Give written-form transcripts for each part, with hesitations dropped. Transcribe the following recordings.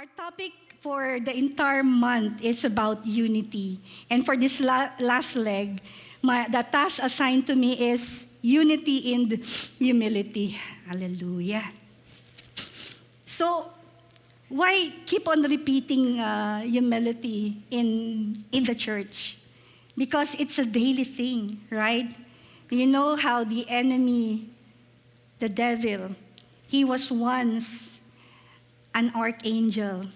Our topic for the entire month is about unity. And for this last leg, the task assigned to me is unity in humility. Hallelujah. So, why keep on repeating humility in the church? Because it's a daily thing, right? You know how the enemy, the devil, he was once an archangel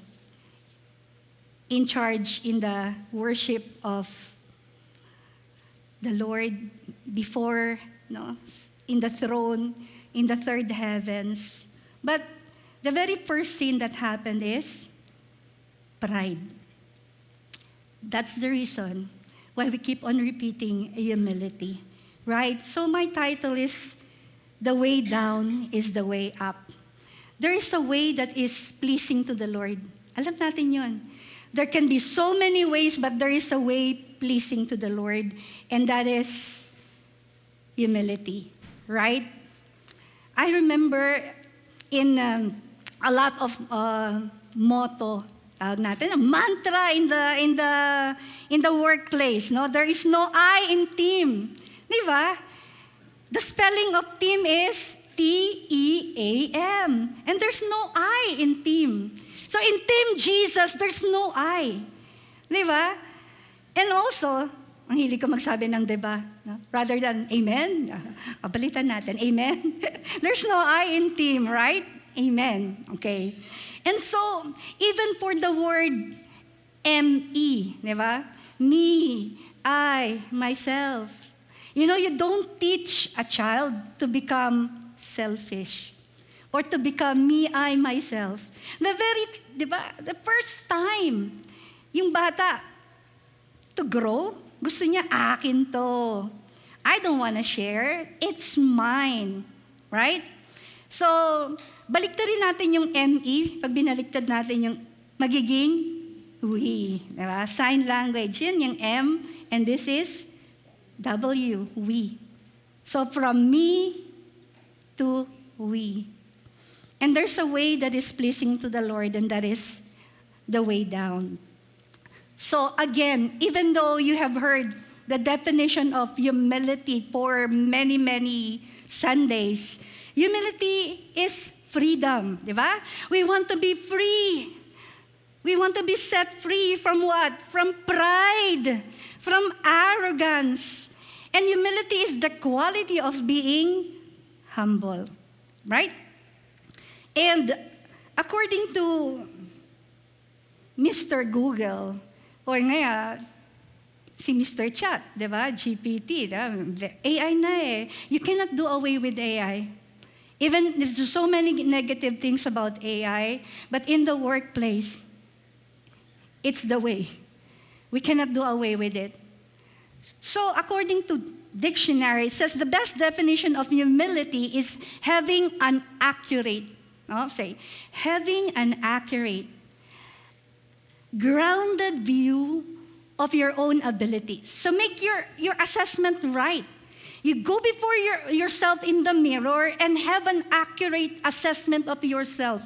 in charge in the worship of the Lord before, in the throne, in the third heavens. But the very first thing that happened is pride. That's the reason why we keep on repeating humility, right? So my title is, The Way Down is the Way Up. There is a way that is pleasing to the Lord. Alam natin yun. There can be so many ways, but there is a way pleasing to the Lord, and that is humility, right? I remember in a lot of motto, tawag natin, a mantra in the workplace. No, there is no I in team, di ba? The spelling of team is T-E-A-M, and there's no I in team. So in Team Jesus, there's no I, di ba? And also, ang hilig ko magsabi ng di ba, no? Rather than amen, palitan natin, amen. There's no I in team, right? Amen. Okay. And so, even for the word M-E, di ba? Me, I, myself. You know, you don't teach a child to become selfish or to become me, I, myself. Di ba, the first time, yung bata, to grow, gusto niya, akin to. I don't want to share. It's mine. Right? So, baliktarin natin yung ME. Pag binaliktad natin yung magiging we. Diba? Sign language. Yun yung M. And this is W. We. So, from me to we. And there's a way that is pleasing to the Lord, and that is the way down. So again, even though you have heard the definition of humility for many, many Sundays, humility is freedom, di ba? We want to be free. We want to be set free from what? From pride, from arrogance. And humility is the quality of being humble, right? And according to Mr. Google, or nga, si Mr. Chat, di ba? GPT, AI na eh. You cannot do away with AI. Even if there's so many negative things about AI, but in the workplace, it's the way. We cannot do away with it. So according to dictionary, it says the best definition of humility is having an accurate, having an accurate, grounded view of your own abilities. So make your assessment right. You go before yourself in the mirror and have an accurate assessment of yourself,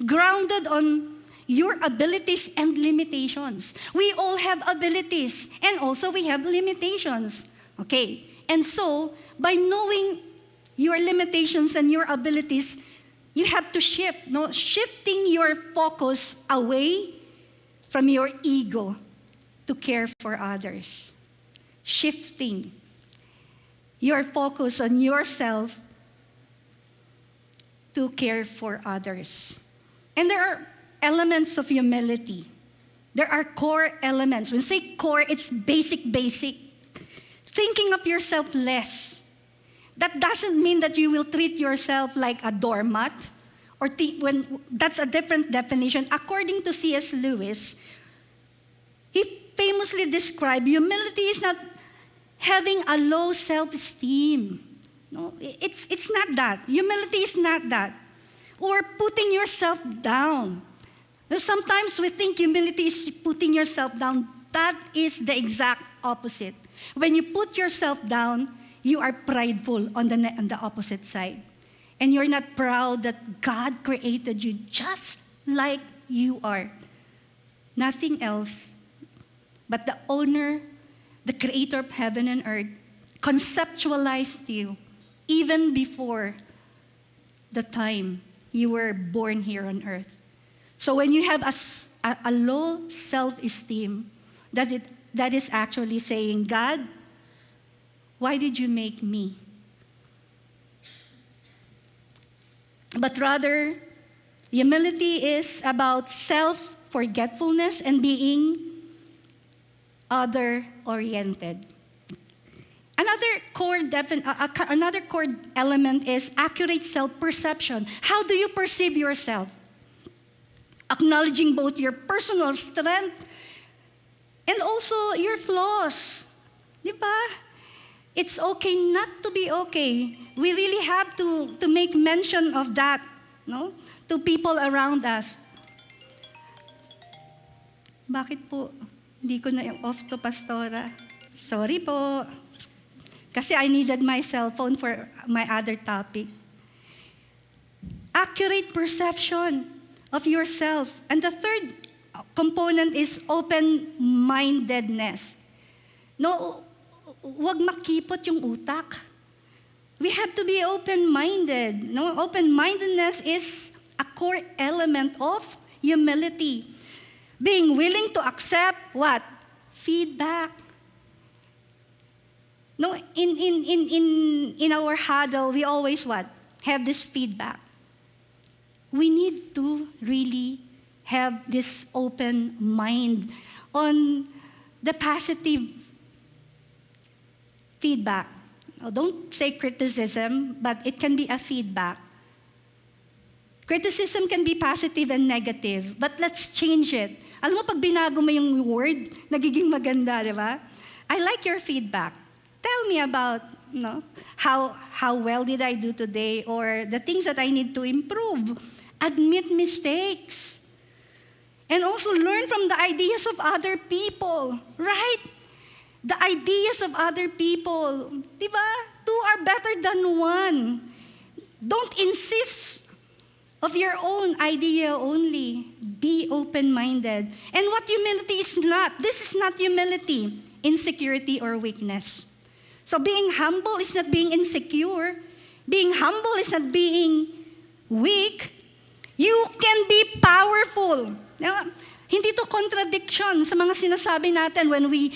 grounded on your abilities and limitations. We all have abilities, and also we have limitations. Okay, and so by knowing your limitations and your abilities, you have to shift, shifting your focus away from your ego to care for others. Shifting your focus on yourself to care for others. And there are elements of humility. There are core elements. When I say core, it's basic. Thinking of yourself less. That doesn't mean that you will treat yourself like a doormat, or when that's a different definition. According to C.S. Lewis, he famously described humility is not having a low self-esteem. No, it's not that. Humility is not that. Or putting yourself down. Sometimes we think humility is putting yourself down. That is the exact opposite. When you put yourself down, you are prideful on the opposite side. And you're not proud that God created you just like you are. Nothing else but the owner, the creator of heaven and earth, conceptualized you even before the time you were born here on earth. So when you have a low self-esteem, that is actually saying, God, why did you make me? But rather, humility is about self-forgetfulness and being other-oriented. Another core element is accurate self-perception. How do you perceive yourself? Acknowledging both your personal strength and also your flaws. Di ba? It's okay not to be okay. We really have to make mention of that, no? To people around us. Bakit po hindi ko na off to, Pastora? Sorry po. Kasi I needed my cell phone for my other topic. Accurate perception of yourself. And the third component is open-mindedness. No, huwag makipot yung utak. We have to be open-minded. No, open-mindedness is a core element of humility. Being willing to accept what? Feedback. No, in our huddle, we always what? Have this feedback. We need to really have this open mind on the positive feedback. Now, don't say criticism, but it can be a feedback. Criticism can be positive and negative, but let's change it. Alam mo, pag binago mo yung word, nagiging maganda, di ba? I like your feedback. Tell me about, how well did I do today, or the things that I need to improve. Admit mistakes. And also learn from the ideas of other people, right? The ideas of other people. Diba? Two are better than one. Don't insist of your own idea only. Be open-minded. And what humility is not, this is not humility, insecurity or weakness. So being humble is not being insecure. Being humble is not being weak. You can be powerful. Hindi to contradiction sa mga sinasabi natin when we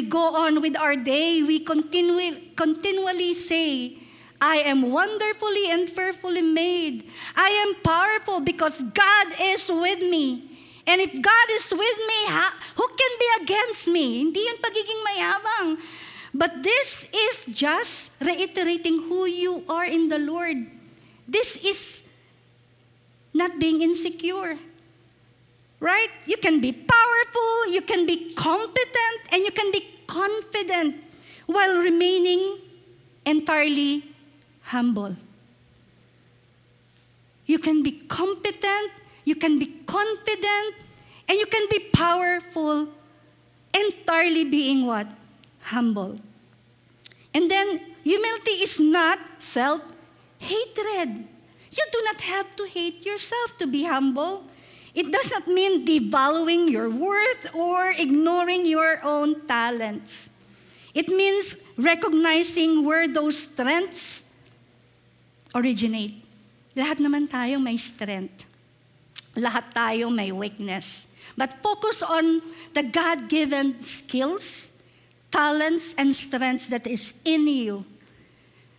go on with our day. We continually say, I am wonderfully and fearfully made. I am powerful because God is with me. And if God is with me, who can be against me? Hindi yan pagiging mayabang. But this is just reiterating who you are in the Lord. This is not being insecure. Right? You can be powerful, you can be competent, and you can be confident while remaining entirely humble. You can be competent, you can be confident, and you can be powerful, entirely being what? Humble. And then, humility is not self-hatred. You do not have to hate yourself to be humble. It does not mean devaluing your worth or ignoring your own talents. It means recognizing where those strengths originate. Lahat naman tayo may strength. Lahat tayo may weakness. But focus on the God-given skills, talents, and strengths that is in you.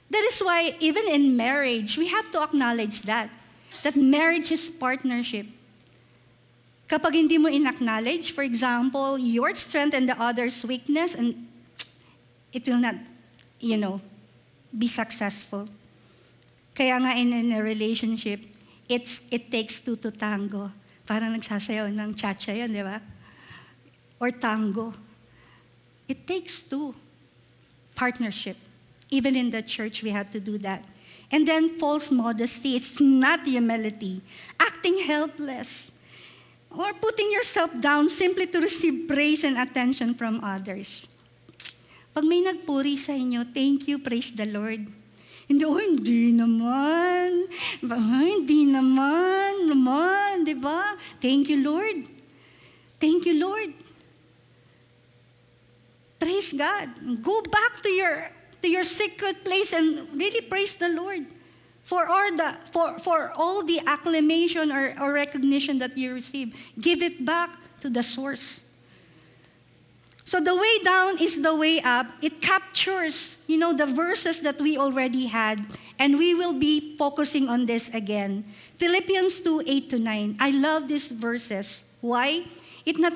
That is why even in marriage, we have to acknowledge that marriage is partnership. Kapag hindi mo in-acknowledge, for example, your strength and the other's weakness, and it will not, be successful. Kaya nga in a relationship, it takes two to tango. Parang nagsasayaw ng cha-cha yan, di ba? Or tango. It takes two. Partnership. Even in the church, we have to do that. And then false modesty, it's not humility. Acting helpless. Or putting yourself down simply to receive praise and attention from others. Pag may nagpuri sa inyo, thank you, praise the Lord. Hindi naman. Hindi naman, di ba? Thank you, Lord. Thank you, Lord. Praise God. Go back to your secret place and really praise the Lord for all the acclamation or recognition that you receive. Give it back to the source. So the way down is the way up. It captures, the verses that we already had, and we will be focusing on this again. Philippians 2:8-9. I love these verses. Why? It's not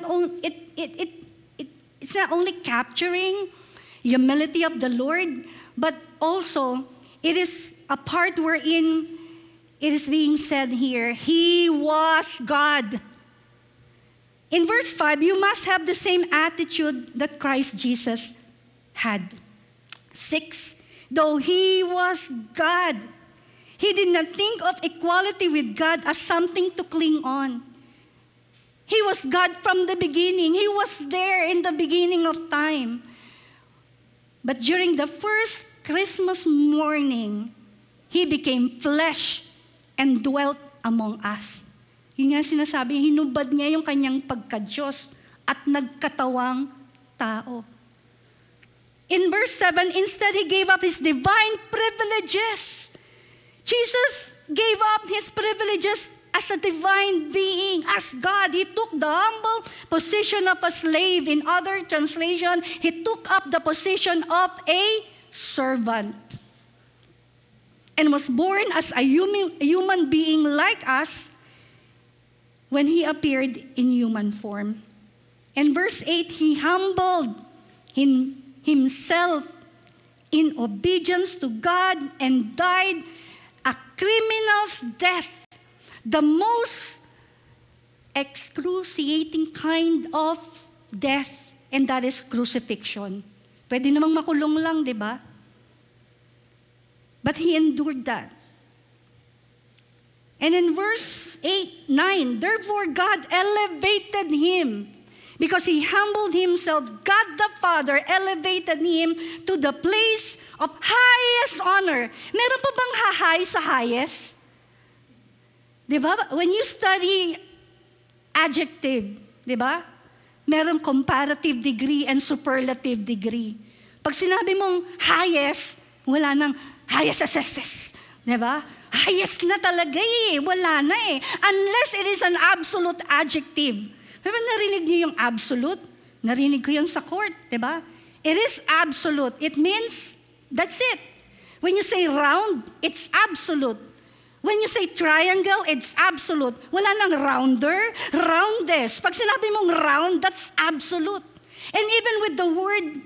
only capturing humility of the Lord, but also it is a part wherein it is being said here, He was God. In verse 5, you must have the same attitude that Christ Jesus had. 6, though He was God, He did not think of equality with God as something to cling on. He was God from the beginning. He was there in the beginning of time. But during the first Christmas morning, He became flesh and dwelt among us. Yun nga sinasabi, hinubad niya yung kanyang pagka-Diyos at nagkatawang tao. In verse 7, instead He gave up His divine privileges. Jesus gave up His privileges as a divine being, as God. He took the humble position of a slave. In other translation, He took up the position of a servant and was born as a human being like us when He appeared in human form. In verse 8, He humbled Himself in obedience to God and died a criminal's death, the most excruciating kind of death, and that is crucifixion. Pwede namang makulong lang, di ba? But He endured that. And in verse 9, therefore God elevated Him because He humbled Himself. God the Father elevated Him to the place of highest honor. Meron pa bang high sa highest? Di ba? When you study adjective, di ba? Meron comparative degree and superlative degree. Pag sinabi mong highest, wala nang highest assesses. Di ba? Highest na talaga wala na unless it is an absolute adjective. Diba narinig niyo yung absolute? Narinig ko yung sa court, di ba? It is absolute. It means, that's it. When you say round, it's absolute. When you say triangle, it's absolute. Wala nang rounder, roundest. Pag sinabi mong round, that's absolute. And even with the word,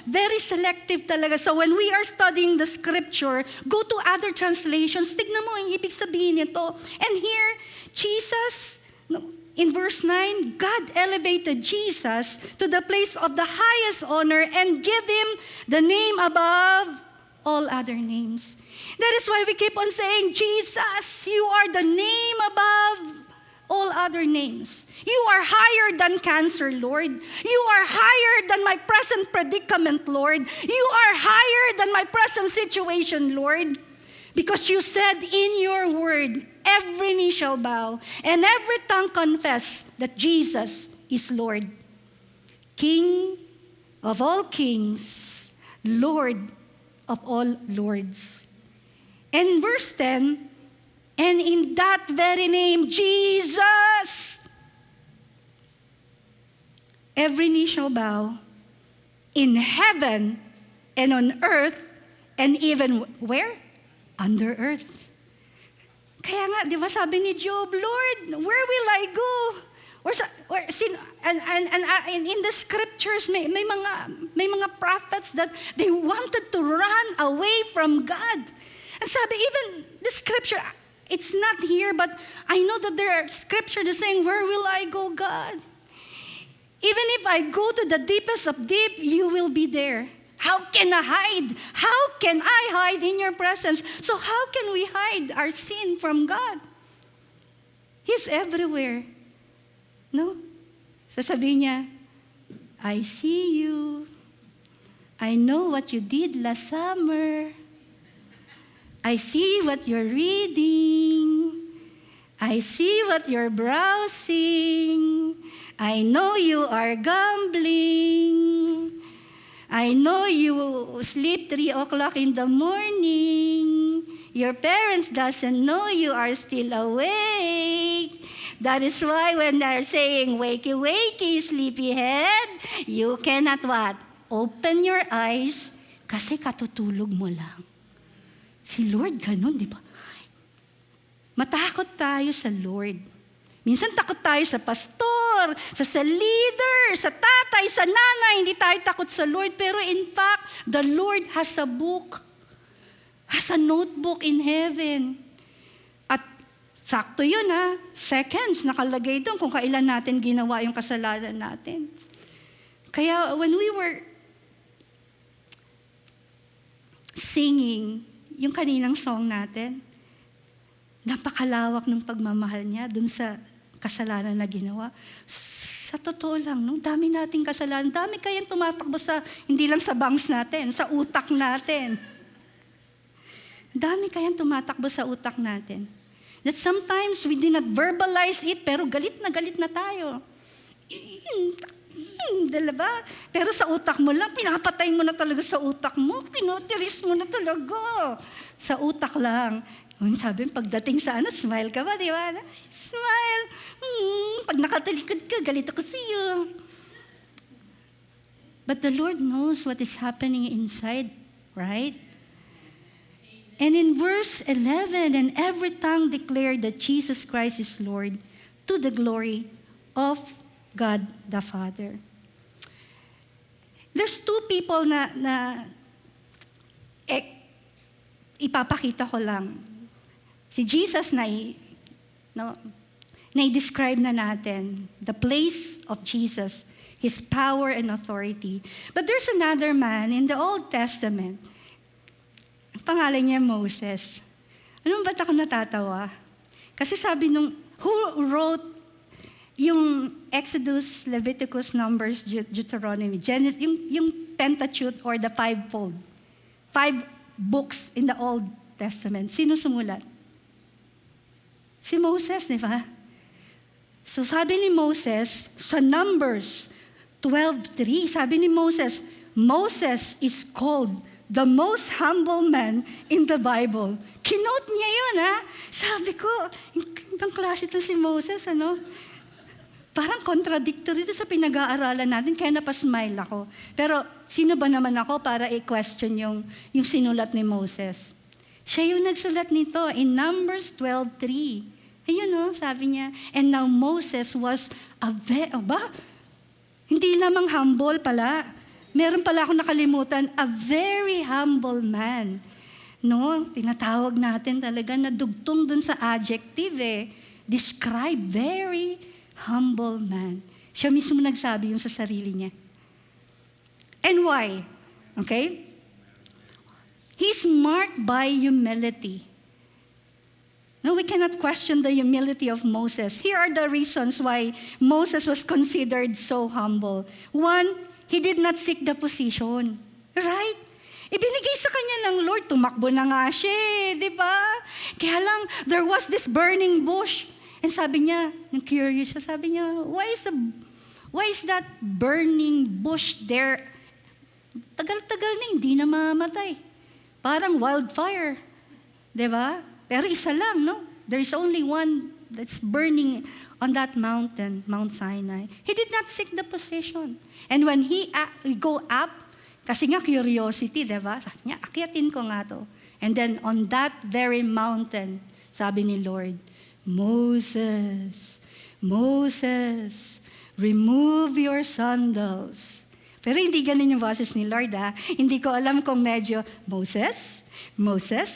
very selective talaga. So when we are studying the scripture, go to other translations, tignan mo yung ibig sabihin nito. And here, Jesus, in verse 9, God elevated Jesus to the place of the highest honor and give Him the name above all other names. That is why we keep on saying, Jesus, You are the name above all other names. You are higher than cancer, Lord. You are higher than my present predicament, Lord. You are higher than my present situation, Lord. Because You said in Your word, every knee shall bow and every tongue confess that Jesus is Lord. King of all kings, Lord of all lords. And verse 10, and in that very name, Jesus, every knee shall bow in heaven and on earth and even where? Under earth. Kaya nga, di ba sabi ni Job, Lord, where will I go? And in the scriptures, may mga prophets that they wanted to run away from God. And sabi, even the scripture, it's not here, but I know that there are scripture that saying, where will I go, God? Even if I go to the deepest of deep, You will be there. How can I hide? How can I hide in Your presence? So how can we hide our sin from God? He's everywhere. No? Sasabihin Niya, I see you. I know what you did last summer. I see what you're reading. I see what you're browsing. I know you are gambling. I know you sleep 3 o'clock in the morning. Your parents doesn't know you are still awake. That is why when they're saying, wakey, wakey, sleepyhead, you cannot what? Open your eyes kasi katutulog mo lang. Si Lord ganun, di ba? Matakot tayo sa Lord. Minsan takot tayo sa pastor, sa leader, sa tatay, sa nanay. Hindi tayo takot sa Lord. Pero in fact, the Lord has a book. Has a notebook in heaven. At sakto yun seconds nakalagay doon kung kailan natin ginawa yung kasalanan natin. Kaya when we were singing yung kaninang song natin, napakalawak ng pagmamahal niya dun sa kasalanan na ginawa. Sa totoo lang, dami nating kasalanan. Dami kayang tumatakbo hindi lang sa bangs natin, sa utak natin. Dami kayang tumatakbo sa utak natin. That sometimes we did not verbalize it, pero galit na tayo. Diba? Pero sa utak mo lang, pinapatay mo na talaga sa utak mo. Tinotiris mo na talaga. Sa utak lang. Sabi, pagdating sa smile ka ba, di ba? Smile. Pag nakatalikod ka, galit ako sa iyo. But the Lord knows what is happening inside, right? And in verse 11, and every tongue declared that Jesus Christ is Lord to the glory of God the Father. There's 2 people na ipapakita ko lang. Si Jesus na-describe na natin, the place of Jesus, His power and authority. But there's another man in the Old Testament. Ang pangalan niya Moses. Anong ba't ako natatawa? Kasi sabi who wrote yung Exodus, Leviticus, Numbers, Deuteronomy, Genesis, yung Pentateuch or the 5-fold. 5 books in the Old Testament. Sino sumulat? Si Moses, di ba? So sabi ni Moses, sa Numbers 12:3, sabi ni Moses, Moses is called the most humble man in the Bible. Kinote niya yun, Sabi ko, ibang klase ito si Moses, Parang contradictory ito sa pinag-aaralan natin, kaya napasmile ako. Pero sino ba naman ako para i-question yung sinulat ni Moses? Siya yung nagsulat nito in Numbers 12:3. Ayun sabi niya, and now Moses was hindi lamang humble pala. Meron pala akong nakalimutan, a very humble man. Tinatawag natin talaga na dugtong dun sa adjective Describe very humble man. Siya mismo nagsabi yung sa sarili niya. And why? Okay? He's marked by humility. No, we cannot question the humility of Moses. Here are the reasons why Moses was considered so humble. 1, he did not seek the position. Right? Ibinigay sa kanya ng Lord, tumakbo na nga siya, di ba? Kaya lang, there was this burning bush. And sabi niya, curious siya, sabi niya, why is that burning bush there? Tagal-tagal na, hindi na mamatay. Parang wildfire. Di ba? Pero isa lang, There is only one that's burning on that mountain, Mount Sinai. He did not seek the position. And when he go up, kasi nga curiosity, diba? Sabi niya, akyatin ko nga to. And then on that very mountain, sabi ni Lord, Moses, Moses, remove your sandals. Pero hindi ganun yung boses ni Lord, Hindi ko alam kung medyo, Moses,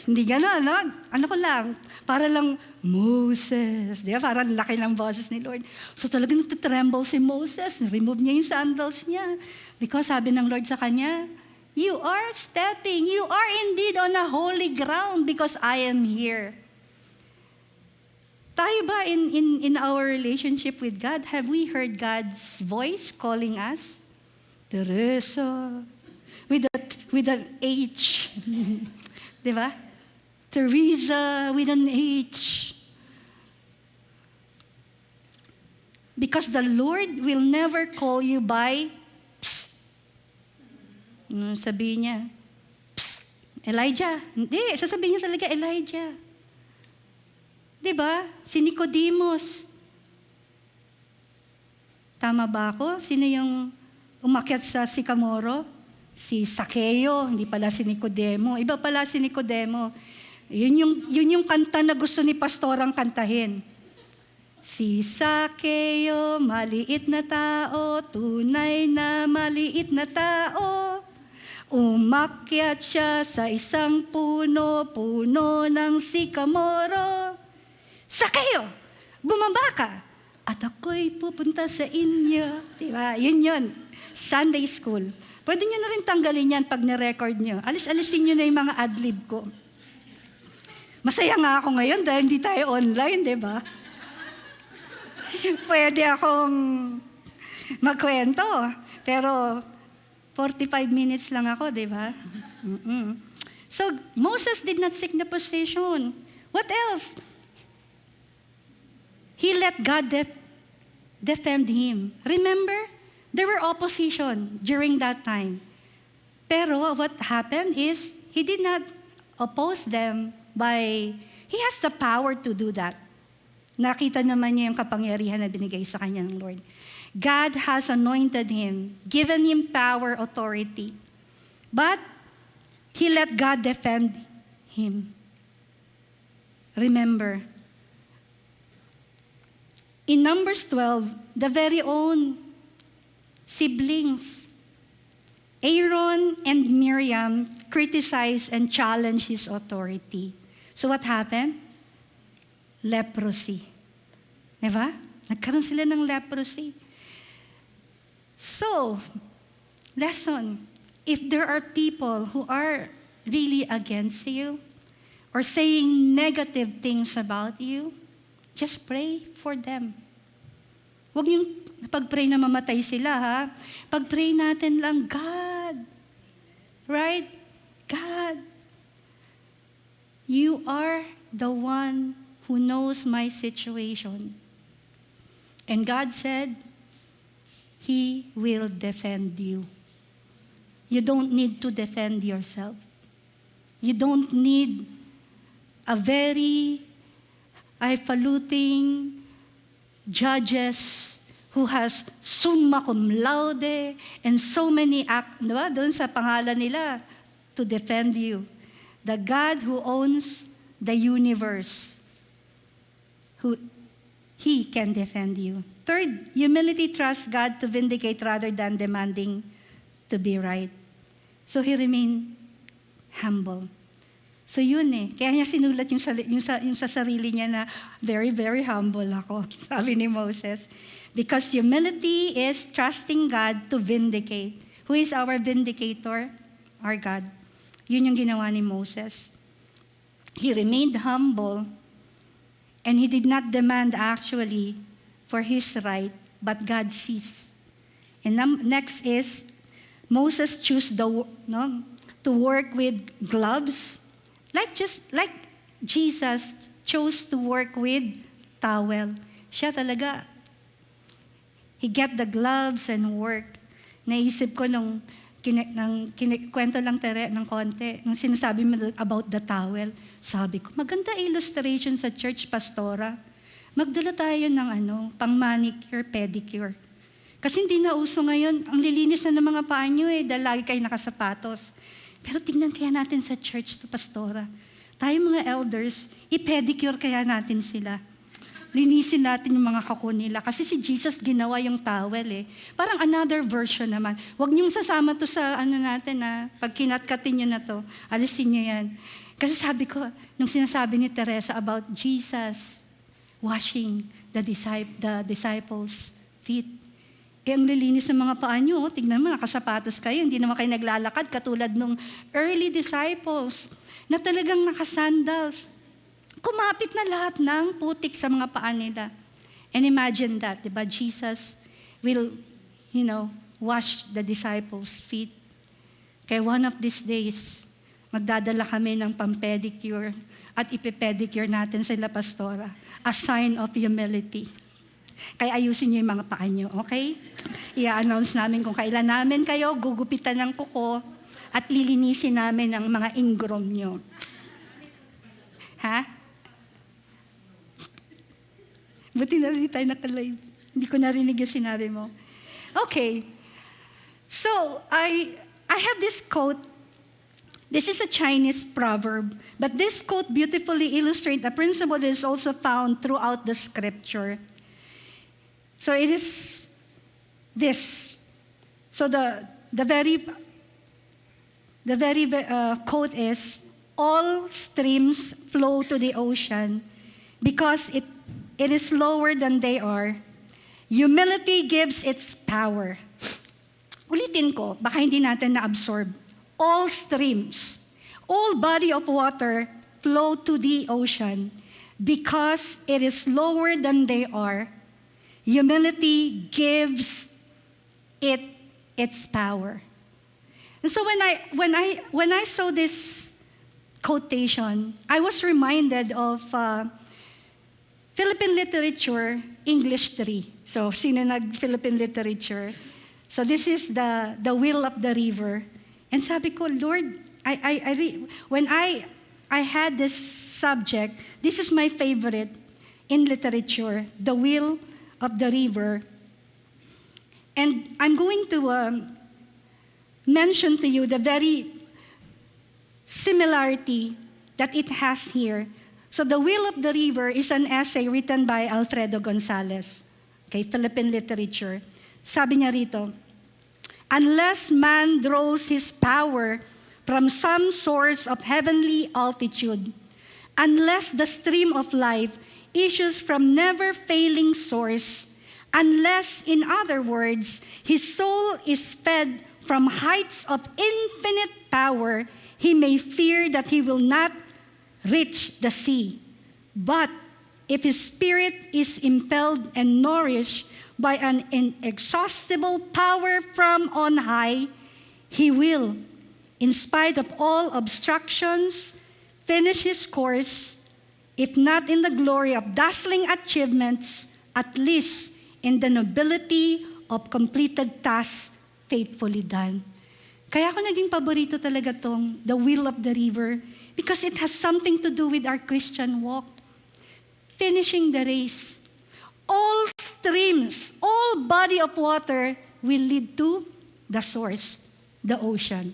hindi gano'n, Ano ko lang, para lang, Moses. Di ba? Parang laki ng boses ni Lord. So talagang nagtitremble si Moses. Remove niya yung sandals niya. Because sabi ng Lord sa kanya, you are indeed on a holy ground because I am here. Tayo ba in our relationship with God, have we heard God's voice calling us? Teresa, with an H. Di ba? Teresa with an H. Because the Lord will never call you by, psst. Sabihin niya, psst, Elijah. Hindi, sasabihin niya talaga, Elijah. Diba? Si Nicodemus. Tama ba ako? Sino yung umakyat sa Sycamoro? Si Sakeo, hindi pala si Nicodemo. Iba pala si Nicodemo. Yun yung kanta na gusto ni pastorang kantahin. Si Sakeo, maliit na tao, tunay na maliit na tao. Umakyat siya sa isang puno ng Sycamoro. Sakeo, bumaba ka, at ako'y pupunta sa inyo. Diba? Yun. Sunday school. Pwede nyo na rin tanggalin yan pag nirecord nyo. Alis-alisin nyo na yung mga adlib ko. Masaya nga ako ngayon dahil hindi tayo online, diba? Pwede akong magkwento. Pero 45 minutes lang ako, diba? So, Moses did not seek the position. What else? He let God defend him. Remember, there were opposition during that time. Pero what happened is, he did not oppose them he has the power to do that. Nakita naman niya yung kapangyarihan na binigay sa kanya ng Lord. God has anointed him, given him power, authority. But, he let God defend him. Remember, in Numbers 12, the very own siblings, Aaron and Miriam, criticized and challenged his authority. So what happened? Leprosy. Diba? Nagkaroon sila ng leprosy. So, lesson, if there are people who are really against you or saying negative things about you, just pray for them. Huwag yung pag-pray na mamatay sila, ha? Pag-pray natin lang, God. Right? God. You are the one who knows my situation. And God said, He will defend you. You don't need to defend yourself. You don't need a very highfalutin judges who has summa cum laude and so many diba? Doon sa pangalan nila to defend you. The God who owns the universe, He can defend you. Third, humility trusts God to vindicate rather than demanding to be right. So he remained humble. So yun kaya niya sinulat yung sa sarili niya na very, very humble ako, sabi ni Moses. Because humility is trusting God to vindicate. Who is our vindicator? Our God. Yun yung ginawa ni Moses. He remained humble and he did not demand actually for his right, but God sees. And next is, Moses chose to work with gloves, like Jesus chose to work with towel. Siya talaga, he get the gloves and work. Naisip ko nung kwento lang tere ng konti, nung sinasabi mo about the towel, sabi ko, maganda illustration sa church, pastora. Magdala tayo ng pang manicure, pedicure. Kasi hindi na uso ngayon, ang lilinis na ng mga paa nyo dahil lagi kayo nakasapatos. Pero tingnan kaya natin sa church to, pastora. Tayo mga elders, i-pedicure kaya natin sila. Linisin natin yung mga kako nila. Kasi si Jesus ginawa yung towel Parang another version naman. Huwag niyong sasama to sa natin pag kinatkatin niyo na to, alisin niyo yan. Kasi sabi ko, nung sinasabi ni Teresa about Jesus washing the disciples' feet. Ang lilinis ng mga paa niyo, tignan mo, nakasapatos kayo, hindi naman kayo naglalakad katulad nung early disciples na talagang nakasandals. Kumapit na lahat ng putik sa mga paa nila. And imagine that, diba? Jesus will, wash the disciples' feet. Kaya one of these days, magdadala kami ng pampedicure at ipipedicure natin sila pastora. A sign of humility. Kaya ayusin niyo yung mga paa niyo, okay? I-announce namin kung kailan namin kayo gugupitan ng kuko at lilinisin namin ang mga ingrown niyo. Ha? Buti na rin tayo nakalive. Hindi ko narinig yung sinabi mo. Okay. So, I have this quote. This is a Chinese proverb, but this quote beautifully illustrates a principle that is also found throughout the scripture. So it is this. So the very quote is, all streams flow to the ocean because it is lower than they are. Humility gives its power. Ulitin ko, baka hindi natin na-absorb. All streams, all body of water flow to the ocean because it is lower than they are. Humility gives it its power. And so when I saw this quotation, I was reminded of Philippine Literature, English 3. So sino nag-Philippine Literature? So this is the Will of the River. And sabi ko, Lord, when I had this subject, this is my favorite in literature, the Will of the River. And I'm going to mention to you the very similarity that it has here. So the Will of the River is an essay written by Alfredo Gonzalez, okay, Philippine Literature. Sabi niya rito, unless man draws his power from some source of heavenly altitude, unless the stream of life issues from never-failing source, unless, in other words, his soul is fed from heights of infinite power, he may fear that he will not reach the sea. But if his spirit is impelled and nourished by an inexhaustible power from on high, he will, in spite of all obstructions, finish his course, if not in the glory of dazzling achievements, at least in the nobility of completed tasks faithfully done. Kaya ako naging paborito talaga tong The Will of the River because it has something to do with our Christian walk. Finishing the race. All streams, all body of water will lead to the source, the ocean.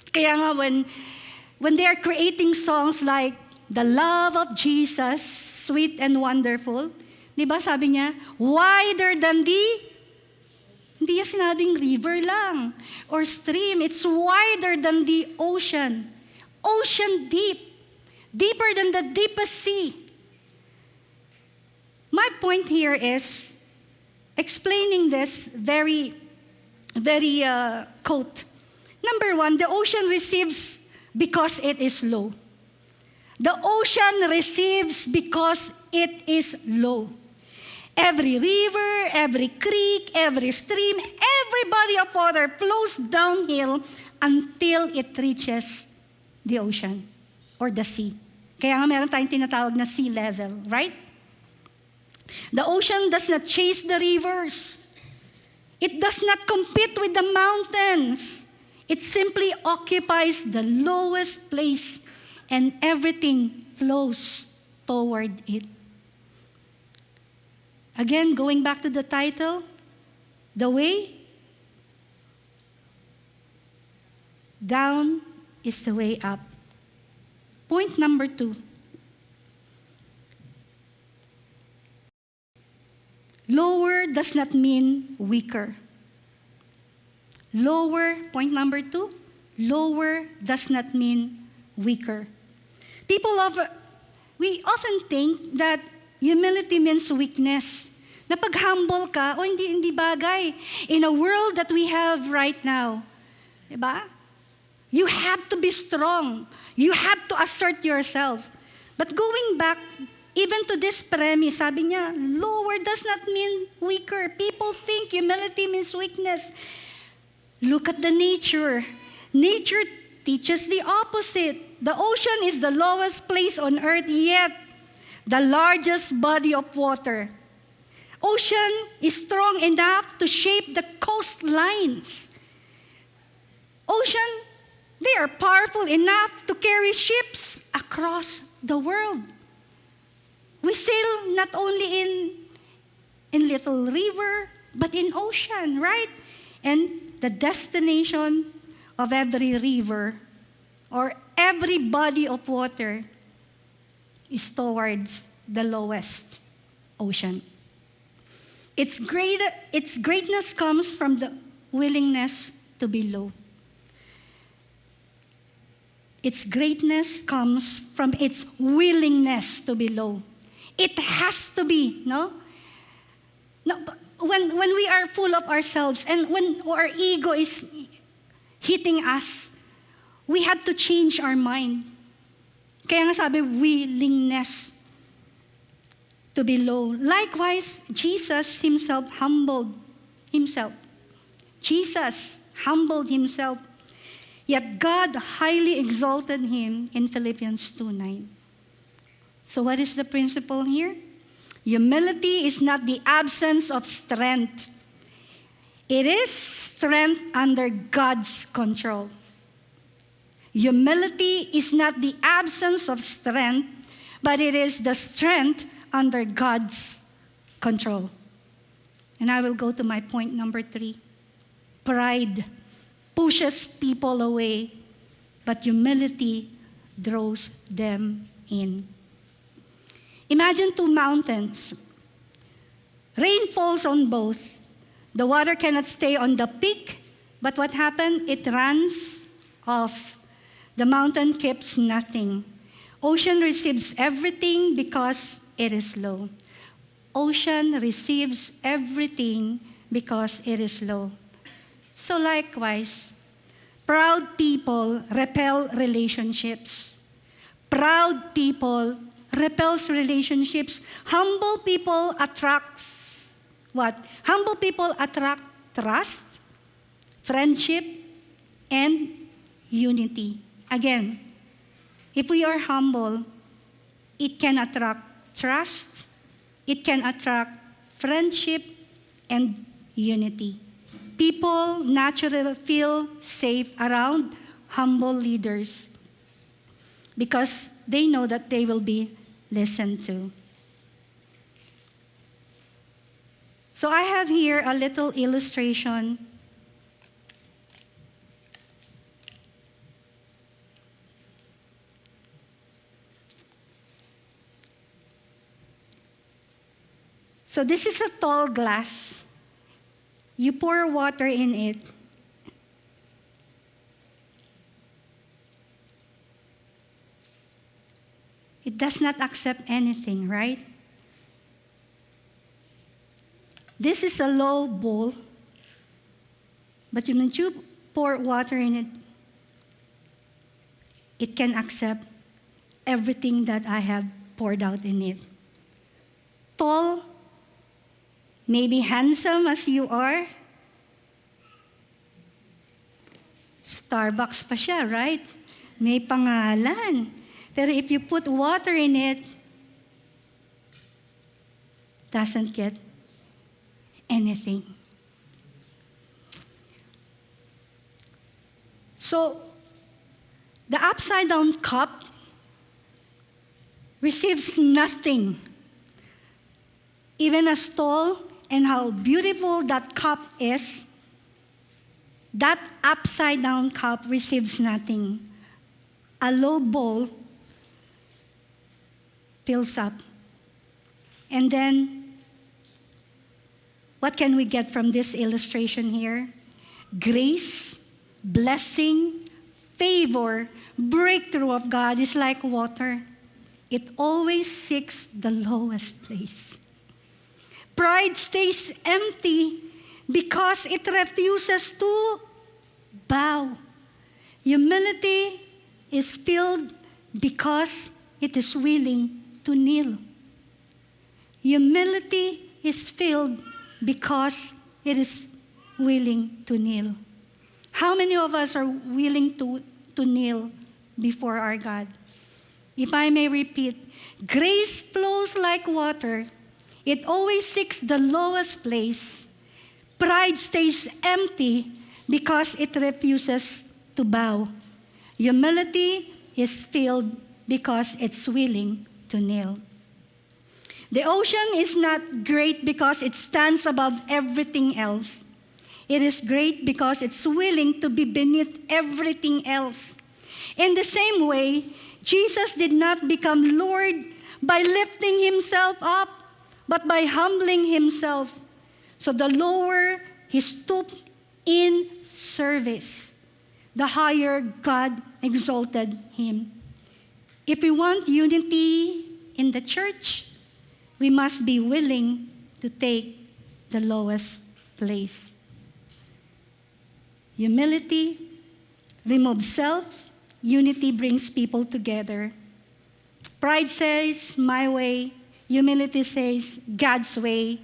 Kaya nga when they are creating songs like The Love of Jesus, Sweet and Wonderful, di ba sabi niya, wider than hindi niya sinabing river lang or stream, it's wider than the ocean. Ocean deep, deeper than the deepest sea. My point here is explaining this very quote. Number one, the ocean receives because it is low. The ocean receives because it is low. Every river, every creek, every stream, every body of water flows downhill until it reaches the ocean or the sea. Kaya nga meron tayong tinatawag na sea level, right? The ocean does not chase the rivers. It does not compete with the mountains. It simply occupies the lowest place and everything flows toward it. Again, going back to the title, the way down is the way up. Point number 2. Lower does not mean weaker. Lower, point number 2, lower does not mean weaker. We often think that humility means weakness. Na pag humble ka, hindi bagay. In a world that we have right now, diba? You have to be strong. You have to assert yourself. But going back, even to this premise, sabi niya, lower does not mean weaker. People think humility means weakness. Look at the nature. Nature teaches the opposite. The ocean is the lowest place on earth, yet the largest body of water. Ocean is strong enough to shape the coastlines. Ocean, they are powerful enough to carry ships across the world. We sail not only in little river, but in ocean, right? And the destination of every river or every body of water is towards the lowest ocean. Its greatness comes from the willingness to be low. Its greatness comes from its willingness to be low. It has to be, no? No, when we are full of ourselves and when our ego is hitting us, we have to change our mind. Kaya nga sabi, willingness to be low. Likewise, Jesus himself humbled himself. Jesus humbled himself. Yet God highly exalted him in Philippians 2:9. So what is the principle here? Humility is not the absence of strength. It is strength under God's control. Humility is not the absence of strength, but it is the strength under God's control. And I will go to my point number 3. Pride pushes people away, but humility draws them in. Imagine 2 mountains. Rain falls on both. The water cannot stay on the peak, but what happened? It runs off. The mountain keeps nothing. Ocean receives everything because it is low. Ocean receives everything because it is low. So likewise, proud people repel relationships. Proud people repels relationships. Humble people attracts what? Humble people attract trust, friendship, and unity. Again, if we are humble, it can attract trust, it can attract friendship, and unity. People naturally feel safe around humble leaders because they know that they will be listened to. So I have here a little illustration. So this is a tall glass. You pour water in it. It does not accept anything, right? This is a low bowl, but when you pour water in it, it can accept everything that I have poured out in it. Tall, maybe handsome as you are, Starbucks pa siya, right? May pangalan. Pero if you put water in it, doesn't get anything. So, the upside down cup receives nothing. Even as tall and how beautiful that cup is, that upside down cup receives nothing. A low bowl fills up. And then, what can we get from this illustration here? Grace, blessing, favor, breakthrough of God is like water. It always seeks the lowest place. Pride stays empty because it refuses to bow. Humility is filled because it is willing to kneel. Humility is filled because it is willing to kneel. How many of us are willing to to kneel before our God. If I may repeat, grace flows like water. It always seeks the lowest place. Pride stays empty because it refuses to bow. Humility is filled because it's willing to kneel. The ocean is not great because it stands above everything else. It is great because it's willing to be beneath everything else. In the same way, Jesus did not become Lord by lifting himself up, but by humbling himself. So the lower he stooped in service, the higher God exalted him. If we want unity in the church, we must be willing to take the lowest place. Humility removes self. Unity brings people together. Pride says, my way. Humility says, God's way,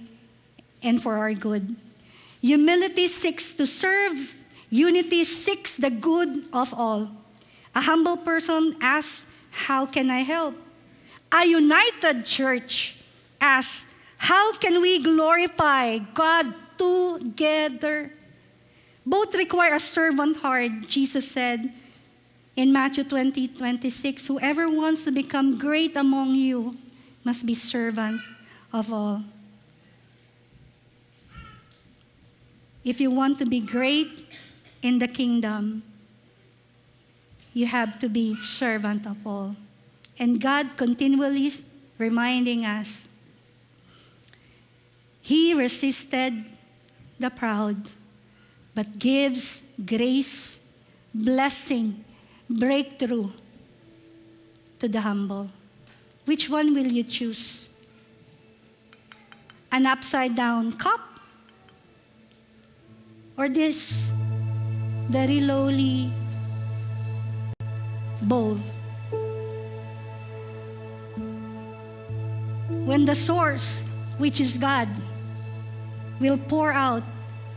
and for our good. Humility seeks to serve. Unity seeks the good of all. A humble person asks, how can I help? A united church asks, how can we glorify God together? Both require a servant heart. Jesus said in Matthew 20:26, whoever wants to become great among you must be servant of all. If you want to be great in the kingdom, you have to be servant of all. And God continually reminding us, He resisted the proud, but gives grace, blessing, breakthrough to the humble. Which one will you choose? An upside-down cup? Or this very lowly bowl? When the source, which is God, will pour out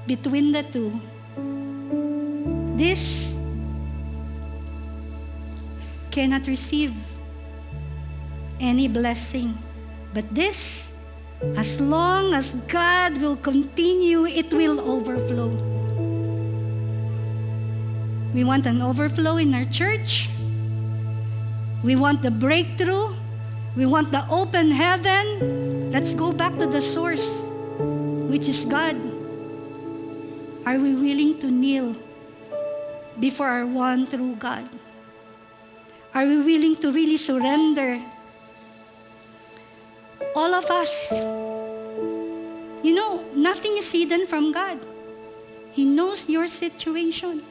between the two, this cannot receive any blessing. But this, as long as God will continue, it will overflow. We want an overflow in our church. We want the breakthrough. We want the open heaven. Let's go back to the source, which is God. Are we willing to kneel before our one true God? Are we willing to really surrender? All of us, nothing is hidden from God. He knows your situation.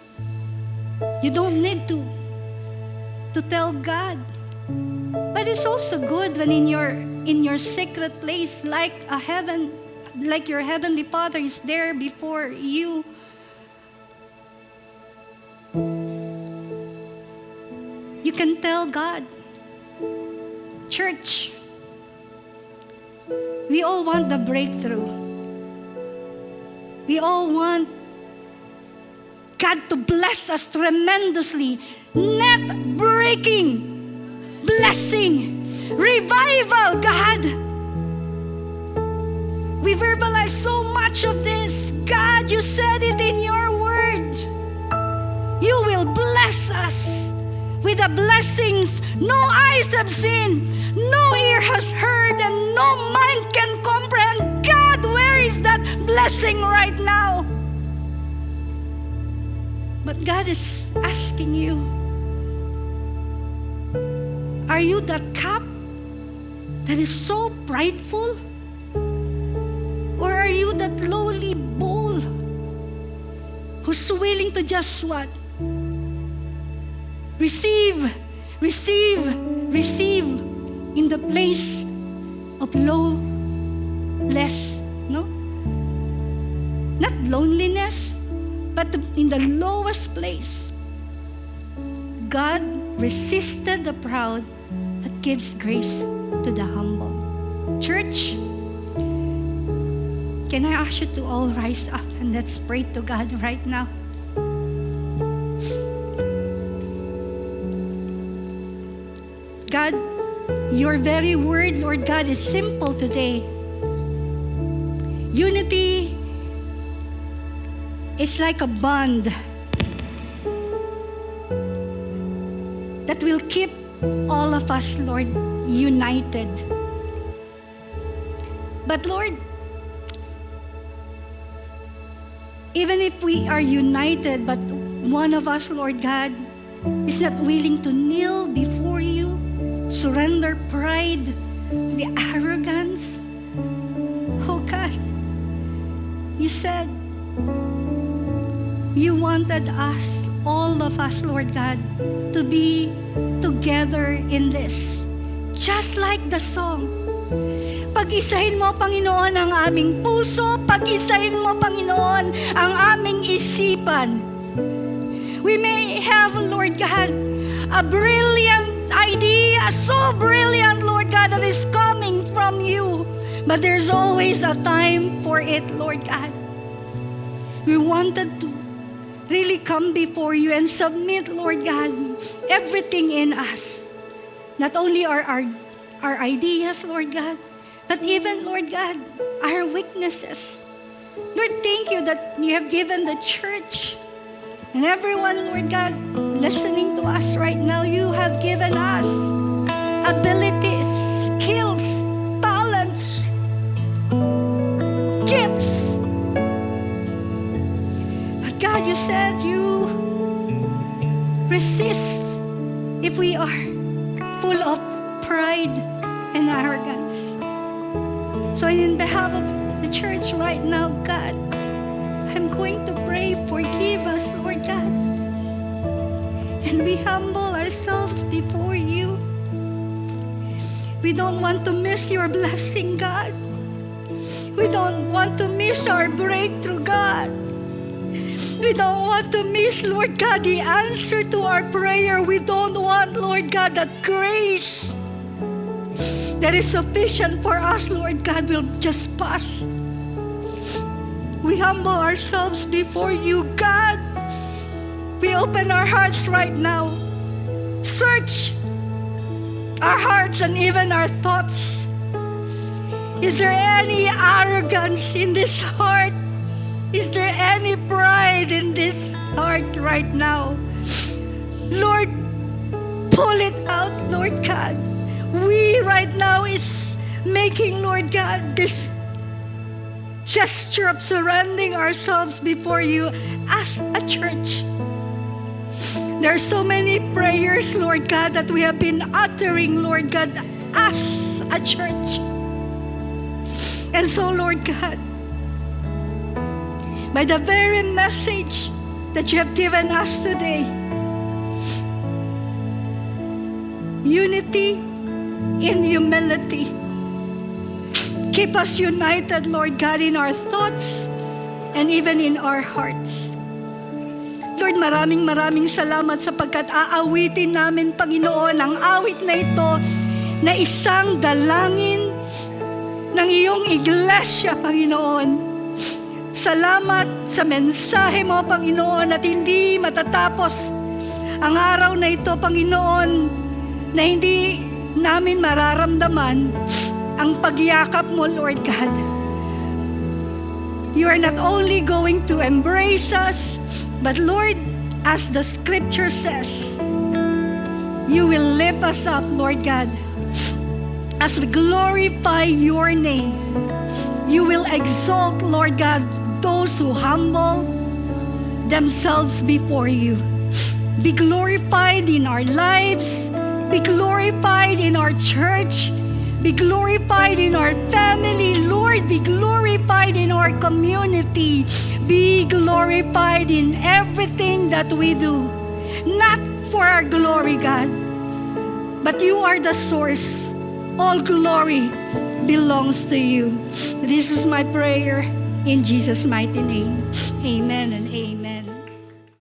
You don't need to tell God. But it's also good when in your secret place, like your heavenly Father is there before you. You can tell God, church, we all want the breakthrough. We all want God to bless us tremendously. Net-breaking blessing, revival, God. We verbalize so much of this. God, you said it in your word. You will bless us with the blessings no eyes have seen, no ear has heard, and no mind can comprehend. God, where is that blessing right now? But God is asking you, are you that cup that is so prideful? Or are you that lowly bowl who's willing to just what? Receive in the place of lowless, no? Not loneliness, but in the lowest place. God resisted the proud, but gives grace to the humble. Church, can I ask you to all rise up and let's pray to God right now? your very word, Lord God, is simple today. Unity is like a bond that will keep all of us, Lord, united. But Lord, even if we are united, but one of us, Lord God, is not willing to kneel before you, surrender pride, the arrogance. Oh God, you said you wanted us, all of us, Lord God, to be together in this. Just like the song. Pag-isahin mo, Panginoon, ang aming puso. Pag-isahin mo, Panginoon, ang aming isipan. We may have, Lord God, a brilliant idea, so brilliant, Lord God, that is coming from you. But there's always a time for it, Lord God. We wanted to really come before you and submit, Lord God, everything in us. Not only our ideas, Lord God, but even, Lord God, our weaknesses. Lord, thank you that you have given the church and everyone, Lord God, listening to us right now, you have given us abilities, skills, talents, gifts. But God, you said you resist if we are full of pride and arrogance. So in behalf of the church right now, God, I'm going to pray, forgive us, Lord God. And we humble ourselves before you. We don't want to miss your blessing, God. We don't want to miss our breakthrough, God. We don't want to miss, Lord God, the answer to our prayer. We don't want, Lord God, that grace that is sufficient for us, Lord God, will just pass. We humble ourselves before you, God. We open our hearts right now. Search our hearts and even our thoughts. Is there any arrogance in this heart? Is there any pride in this heart right now? Lord, pull it out, Lord God. We right now is making, Lord God, this gesture of surrendering ourselves before you as a church. There are so many prayers, Lord God, that we have been uttering, Lord God, as a church. And so, Lord God, by the very message that you have given us today, unity in humility. Keep us united, Lord God, in our thoughts and even in our hearts. Lord, maraming salamat sapagkat aawitin namin, Panginoon, ang awit na ito na isang dalangin ng iyong iglesia, Panginoon. Salamat sa mensahe mo, Panginoon, at hindi matatapos ang araw na ito, Panginoon, na hindi namin mararamdaman ang pagyakap mo, Lord God. You are not only going to embrace us, but Lord, as the scripture says, you will lift us up, Lord God. As we glorify your name, you will exalt, Lord God, those who humble themselves before you. Be glorified in our lives. Be glorified in our church. Be glorified in our family. Lord, be glorified in our community. Be glorified in everything that we do. Not for our glory, God, but you are the source. All glory belongs to you. This is my prayer in Jesus' mighty name. Amen and amen.